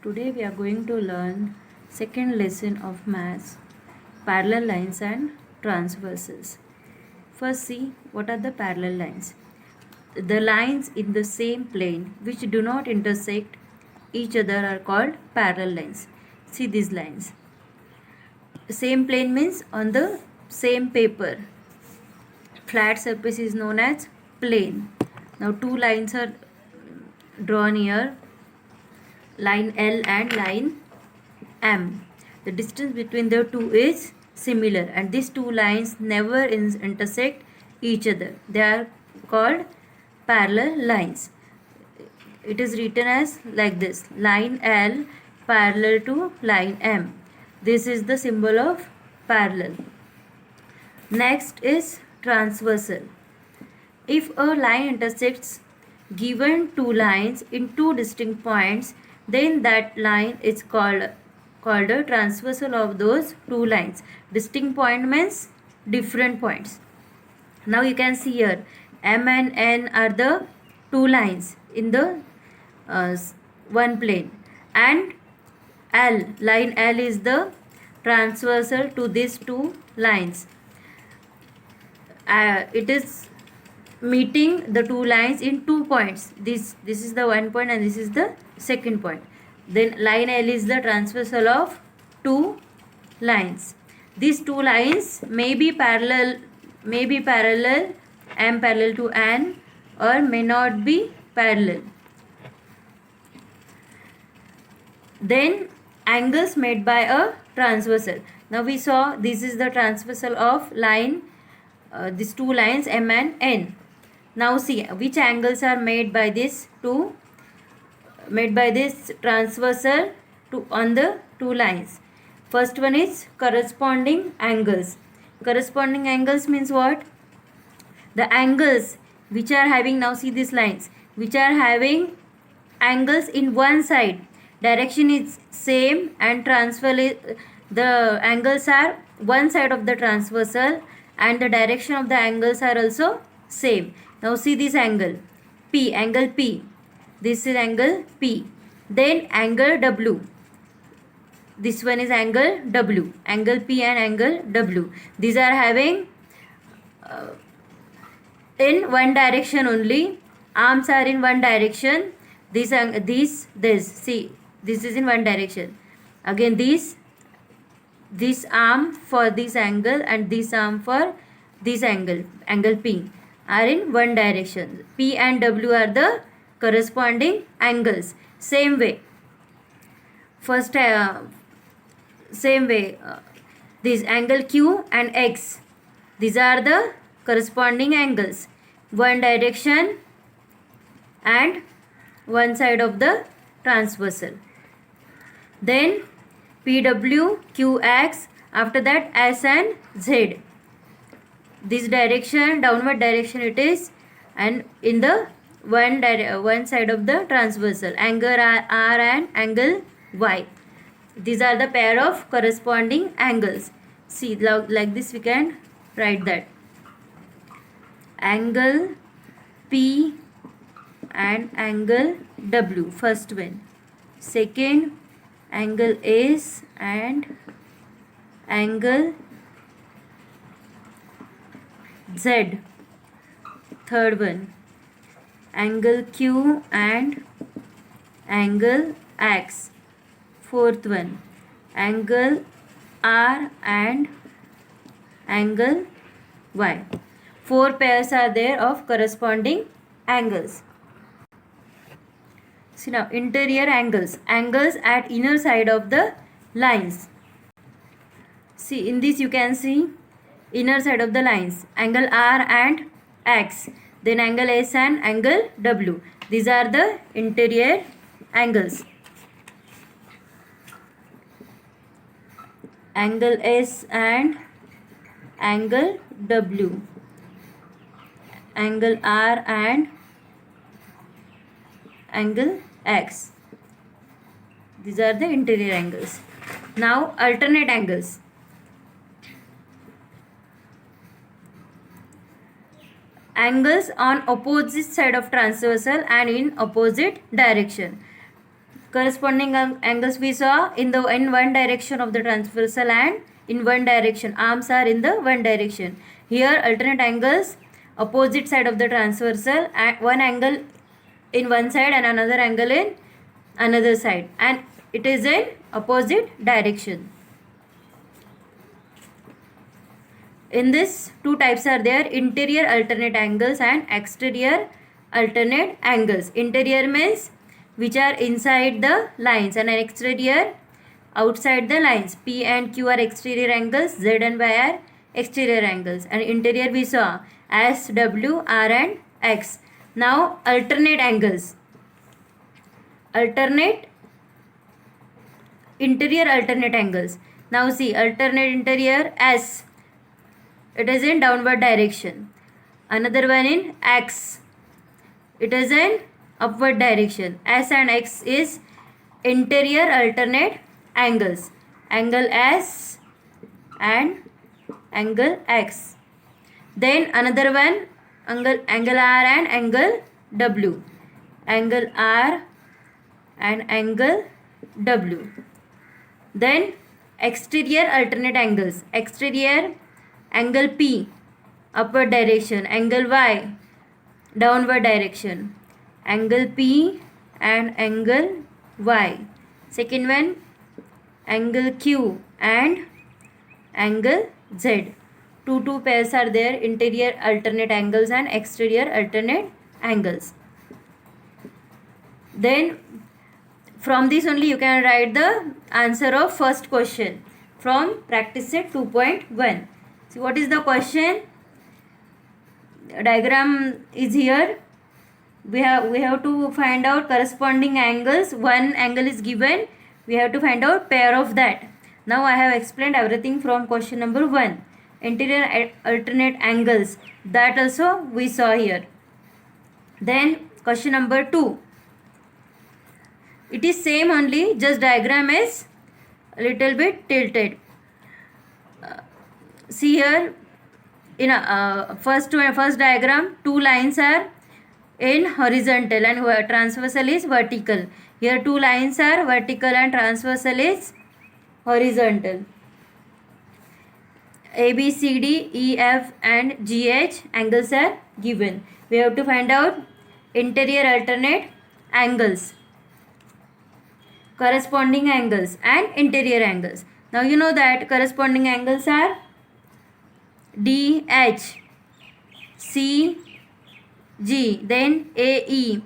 Today we are going to learn second lesson of maths, parallel lines and transversals. First see what are the parallel lines. The lines in the same plane which do not intersect each other are called parallel lines. See these lines. Same plane means on the same paper. Flat surface is known as plane. Now two lines are drawn here, line L and line M. The distance between the two is similar and these two lines never intersect each other. They are called parallel lines. It is written as like this: line L parallel to line M. This is the symbol of parallel. Next is transversal. If a line intersects given two lines in two distinct points, then that line is called a transversal of those two lines. Distinct point means different points. Now you can see here M and N are the two lines in the one plane, and line L is the transversal to these two lines. It is meeting the two lines in 2 points. This is the one point and this is the second point. Then line L is the transversal of two lines. These two lines may be parallel, M parallel to N, or may not be parallel. Then angles made by a transversal. Now we saw this is the transversal of line, these two lines M and N. Now see which angles are made by this transversal on the two lines. First one is corresponding angles. Corresponding angles means what? The angles which are having, now see these lines, which are having angles in one side. Direction is same and the angles are one side of the transversal and the direction of the angles are also same. Now see this angle P, angle P. This is angle P. Then angle W. This one is angle W. Angle P and angle W. These are having in one direction only. Arms are in one direction. This. See, this is in one direction. Again this arm for this angle and this arm for this angle, angle P, are in one direction. P and W are the corresponding angles. Same way, this angle Q and X, these are the corresponding angles, one direction and one side of the transversal. Then PW, QX, after that S and Z. This direction, downward direction it is, and in the one side of the transversal, angle R and angle Y. These are the pair of corresponding angles. See, like this we can write that. Angle P and angle W, first one. Second, angle S and angle Z. Third one, angle Q and angle X. Fourth one, angle R and angle Y. 4 pairs are there of corresponding angles. See now, interior angles. Angles at inner side of the lines. See, in this you can see inner side of the lines. Angle R and X. Then angle S and angle W. These are the interior angles. Angle S and angle W. Angle R and angle X. These are the interior angles. Now alternate angles. Angles on opposite side of transversal and in opposite direction. corresponding angles we saw in one direction of the transversal and in one direction. Arms are in the one direction. Here alternate angles opposite side of the transversal, and one angle in one side and another angle in another side, and it is in opposite direction. In this, two types are there: interior alternate angles and exterior alternate angles. Interior means which are inside the lines, and exterior outside the lines. P and Q are exterior angles, Z and Y are exterior angles, and interior we saw S, W, R and X. Now alternate angles. Interior alternate angles. Now see, alternate interior S, it is in downward direction. Another one in X, it is in upward direction. S and X is interior alternate angles. Angle S and angle X. Then another one, angle R and angle W. Angle R and angle W. Then exterior alternate angles. Exterior angle P, upward direction. Angle Y, downward direction. Angle P and angle Y. Second one, angle Q and angle Z. Two pairs are there: interior alternate angles and exterior alternate angles. Then from this only you can write the answer of first question from practice set 2.1. See, what is the question? Diagram is here. We have to find out corresponding angles. One angle is given, we have to find out pair of that. Now I have explained everything from question number 1. Interior alternate angles, that also we saw here. Then question number 2, it is same only, just diagram is a little bit tilted. See here, in first diagram, two lines are in horizontal and transversal is vertical. Here two lines are vertical and transversal is horizontal. A, B, C, D, E, F and G, H angles are given. We have to find out interior alternate angles, corresponding angles and interior angles. Now you know that corresponding angles are D, H, C, G, then A, E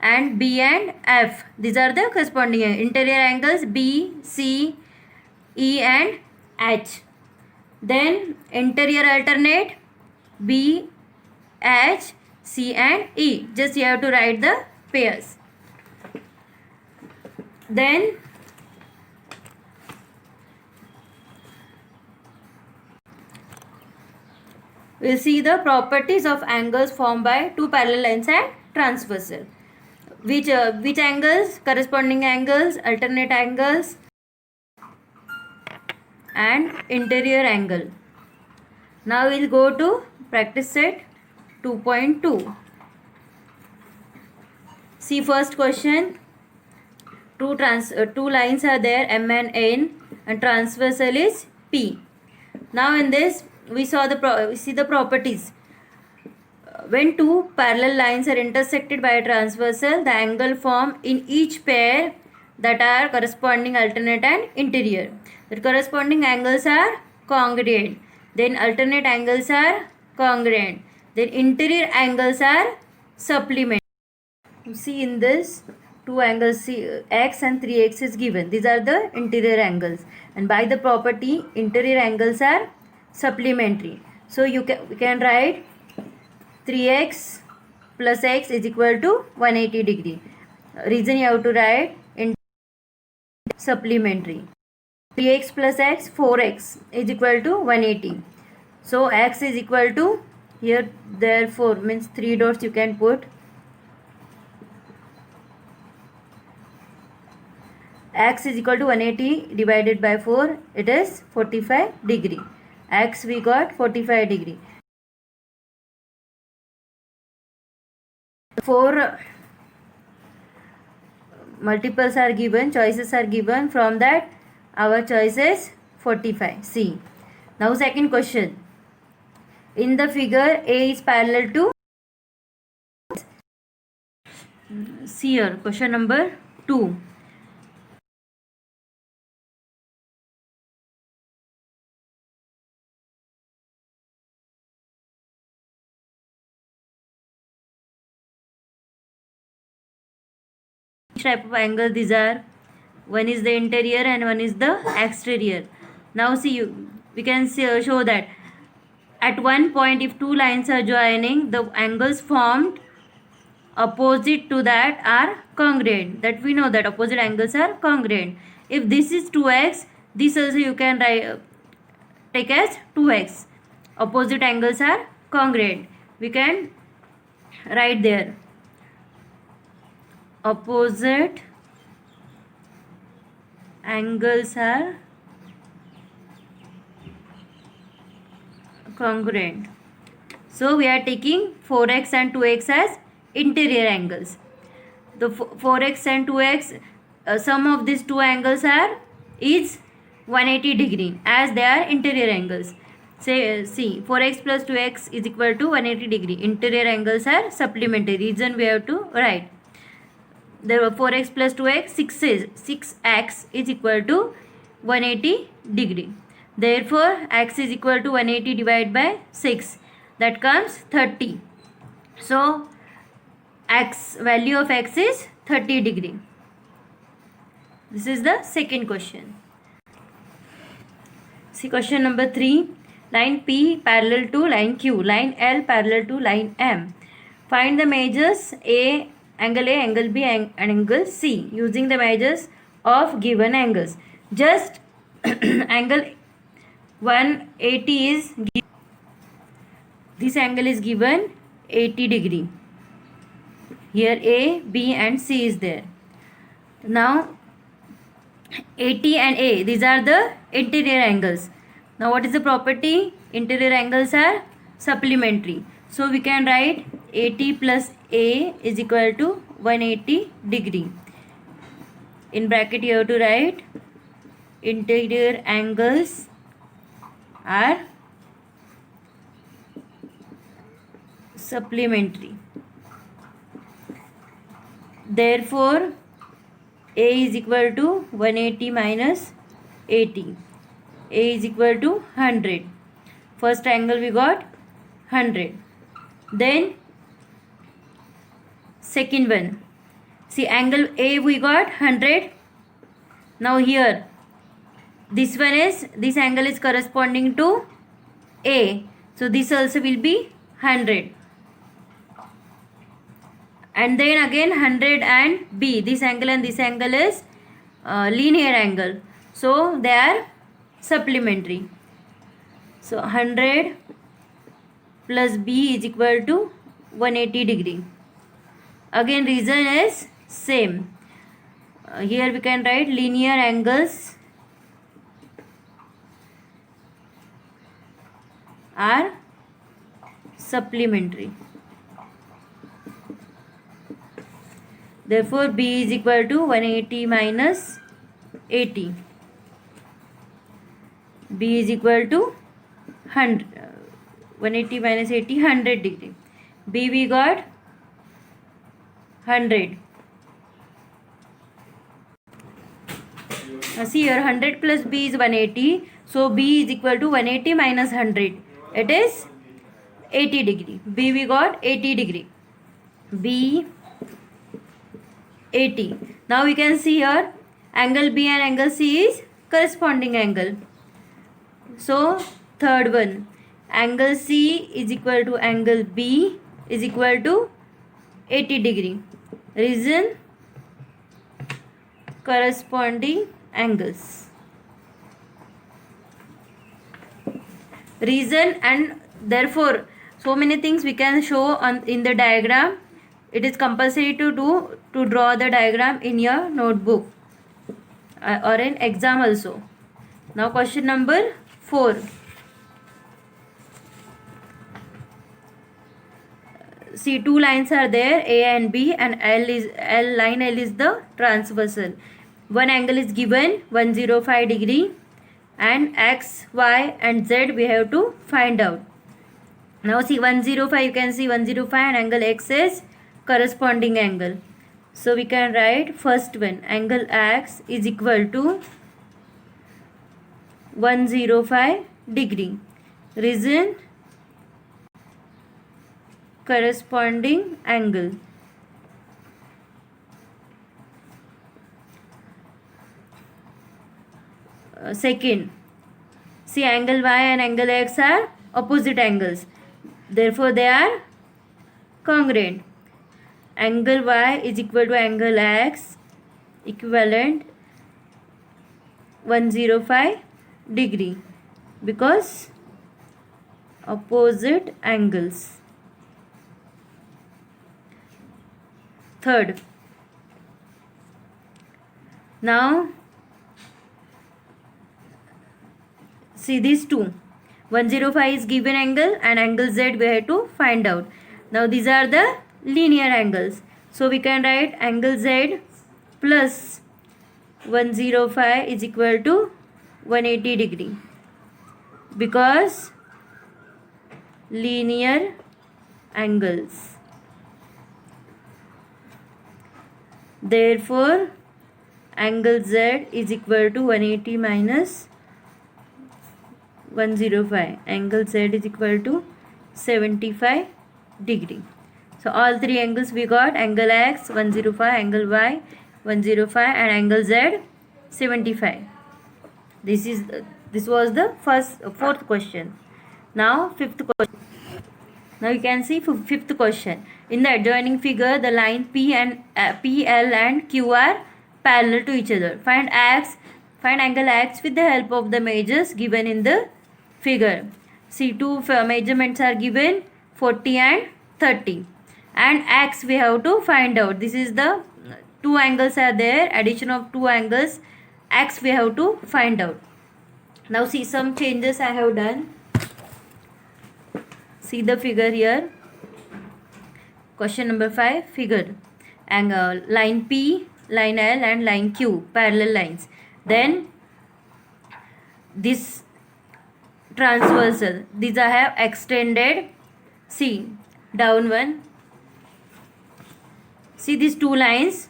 and B and F. These are the corresponding interior angles B, C, E and H. Then interior alternate B, H, C and E. Just you have to write the pairs. Then we'll see the properties of angles formed by two parallel lines and transversal. Which angles? Corresponding angles, alternate angles and interior angle. Now we'll go to practice set 2.2. See first question. Two lines are there, M and N, and transversal is P. Now in this we see the properties. When two parallel lines are intersected by a transversal, the angle formed in each pair that are corresponding alternate and interior. The corresponding angles are congruent. Then alternate angles are congruent. Then interior angles are supplementary. You see in this, two angles X and 3X is given. These are the interior angles. And by the property, interior angles are supplementary. So we can write 3x plus x is equal to 180 degree. Reason you have to write in supplementary. 3x plus x, 4x is equal to 180. So x is equal to, here therefore means 3 dots you can put. X is equal to 180 divided by 4, it is 45 degree. X we got 45 degree. multiples are given, choices are given. From that our choice is 45, C. Now second question. In the figure, A is parallel to, see here, question number 2. Which type of angle these are? One is the interior and one is the exterior. Now see, we can see, show that at one point if two lines are joining, the angles formed opposite to that are congruent. That we know that opposite angles are congruent. If this is 2x, this also you can write, take as 2x. Opposite angles are congruent. We can write there opposite angles are congruent. So we are taking 4x and 2x as interior angles. The 4x and 2x, sum of these two angles is 180 degree as they are interior angles. Say see, 4x plus 2x is equal to 180 degree. Interior angles are supplementary. Reason we have to write. There were 4x plus 2x, 6x is equal to 180 degree. Therefore, x is equal to 180 divided by 6. That comes 30. So, value of x is 30 degree. This is the second question. See question number 3. Line P parallel to line Q. Line L parallel to line M. Find the measures angle A, angle B and angle C using the measures of given angles. Just angle 180 is given. This angle is given 80 degree. Here A, B and C is there. Now 80 and A, these are the interior angles. Now what is the property? Interior angles are supplementary. So we can write 80 plus A is equal to 180 degree. In bracket you have to write interior angles are supplementary. Therefore, A is equal to 180 minus 80. A is equal to 100. First angle we got 100. Then second one. See, angle A we got 100. Now here this angle is corresponding to A. So this also will be 100. And then again 100 and B. This angle and this angle is linear angle. So they are supplementary. So 100 plus B is equal to 180 degree. Again reason is same. Here we can write linear angles are supplementary. Therefore B is equal to 180 minus 80. B is equal to 100. 180 minus 80, 100 degree. B we got 100. Now see here 100 plus B is 180. So B is equal to 180 minus 100. It is 80 degree. B we got 80 degree. B 80. Now we can see here angle B and angle C is corresponding angle. So third one, angle C is equal to angle B is equal to 80 degree. Reason corresponding angles. Reason and therefore so many things we can show in the diagram. It is compulsory to draw the diagram in your notebook or in exam also. Now question number 4. see, two lines are there, A and B, and line L is the transversal. One angle is given 105 degree, and X, Y and Z we have to find out. Now see 105, you can see 105 and angle X is corresponding angle. So we can write first one, angle X is equal to 105 degree. Reason, corresponding angle. Second, see, angle Y and angle X are opposite angles, therefore they are congruent. Angle Y is equal to angle X, equivalent 105 degree, because opposite angles. Third, now see these two, 105 is given angle and angle Z we have to find out. Now these are the linear angles, so we can write angle Z plus 105 is equal to 180 degree, because linear angles. Therefore angle Z is equal to 180 minus 105. Angle Z is equal to 75 degree. So all three angles we got, angle X 105, angle Y 105 and angle Z 75. This was the fourth question. Now fifth question. Now you can see fifth question. In the adjoining figure, the line P, L and Q are parallel to each other. Find angle X with the help of the measures given in the figure. See, two measurements are given, 40 and 30. And X we have to find out. This is the two angles are there, addition of two angles. X we have to find out. Now see some changes I have done. See the figure here. Question number 5, figure. Angle line P, line L and line Q, parallel lines. Then this transversal, these I have extended. See, down one. See these two lines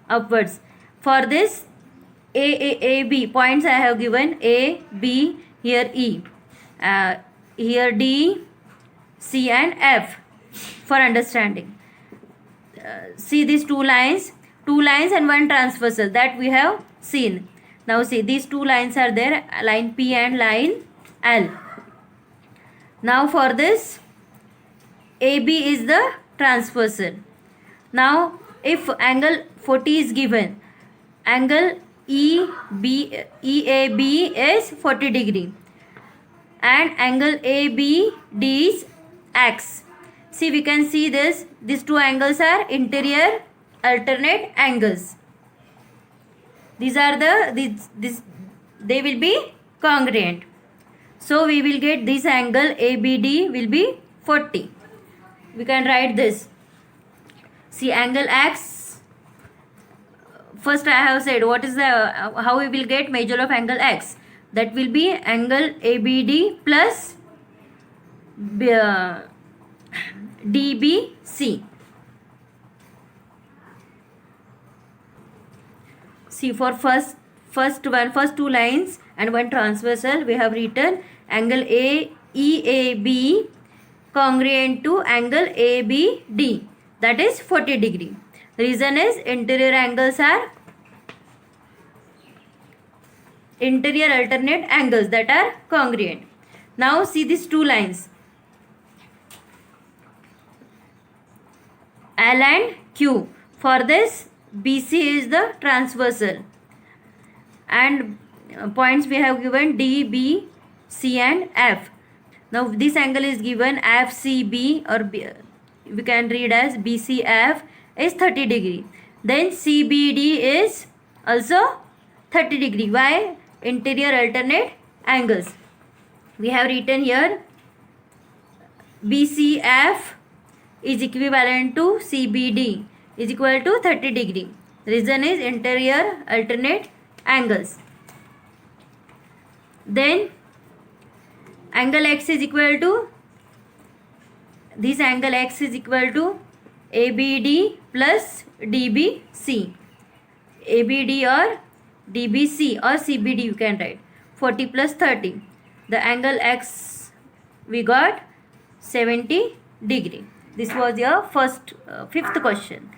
upwards. For this A, B points I have given, A, B, here E, here D, C and F for understanding. See these two lines and one transversal that we have seen. Now see, these two lines are there, line P and line L. Now for this, AB is the transversal. Now if angle 40 is given, angle EAB is 40 degree and angle ABD is X. See, we can see these two angles are interior alternate angles. These are they will be congruent. So we will get this angle ABD will be 40. We can write this. See, angle X, first I have said what is the how we will get measure of angle X. That will be angle ABD plus DBC. See, for first two lines and one transversal, we have written angle EAB congruent to angle ABD, that is 40 degree. Reason is interior angles are interior alternate angles that are congruent. Now see these two lines, L and Q. For this, BC is the transversal and points we have given D, B, C and F. Now this angle is given FCB, or we can read as BCF is 30 degree. Then CBD is also 30 degree. Why? Interior alternate angles. We have written here BCF is equivalent to CBD is equal to 30 degree. Reason is interior alternate angles. Then angle X is equal to, this angle X is equal to ABD plus DBC. ABD or DBC or CBD you can write. 40 plus 30. The angle X we got 70 degree. This was your fifth question.